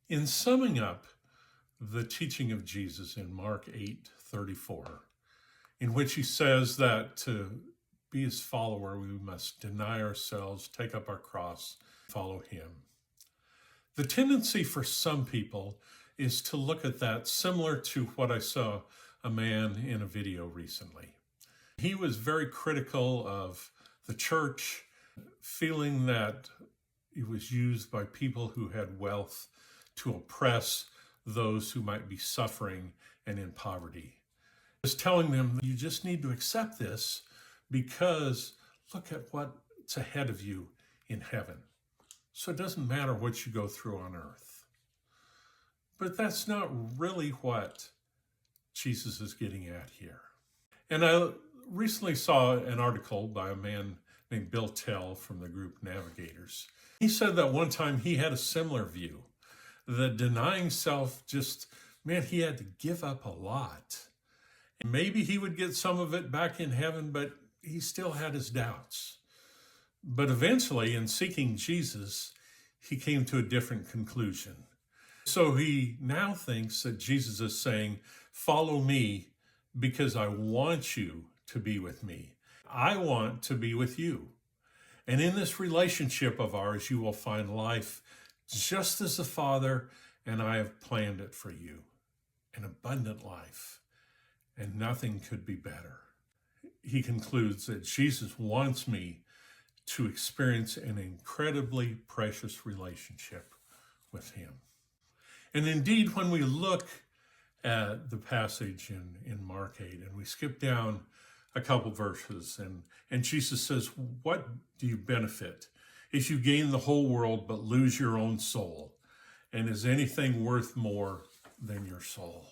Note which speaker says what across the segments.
Speaker 1: In summing up the teaching of Jesus in Mark 8:34, in which he says that to be his follower, we must deny ourselves, take up our cross, follow him. The tendency for some people is to look at that similar to what I saw a man in a video recently. He was very critical of the church, feeling that it was used by people who had wealth to oppress those who might be suffering and in poverty. He was telling them that you just need to accept this because look at what's ahead of you in heaven. So it doesn't matter what you go through on earth. But that's not really what Jesus is getting at here. And I recently saw an article by a man named Bill Tell from the group Navigators. He said that one time he had a similar view, that denying self he had to give up a lot. And maybe he would get some of it back in heaven, but he still had his doubts. But eventually, in seeking Jesus, he came to a different conclusion. So he now thinks that Jesus is saying, follow me because I want you to be with me. I want to be with you. And in this relationship of ours, you will find life just as the Father and I have planned it for you, an abundant life, and nothing could be better. He concludes that Jesus wants me to experience an incredibly precious relationship with him. And indeed, when we look at the passage in Mark 8 and we skip down a couple verses and Jesus says, what do you benefit if you gain the whole world but lose your own soul? And is anything worth more than your soul?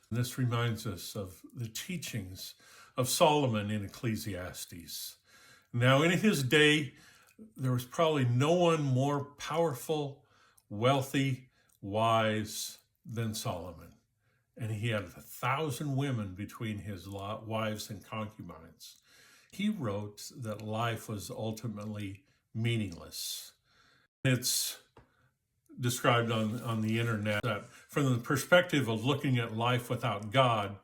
Speaker 1: And this reminds us of the teachings of Solomon in Ecclesiastes. Now, in his day, there was probably no one more powerful, wealthy, wise than Solomon. And he had 1,000 women between his wives and concubines. He wrote that life was ultimately meaningless. It's described on the internet that from the perspective of looking at life without God,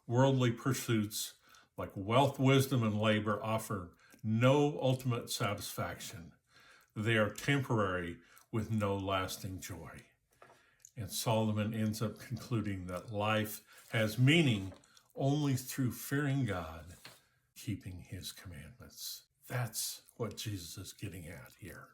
Speaker 1: worldly pursuits like wealth, wisdom, and labor offer no ultimate satisfaction. They are temporary with no lasting joy. And Solomon ends up concluding that life has meaning only through fearing God, keeping his commandments. That's what Jesus is getting at here.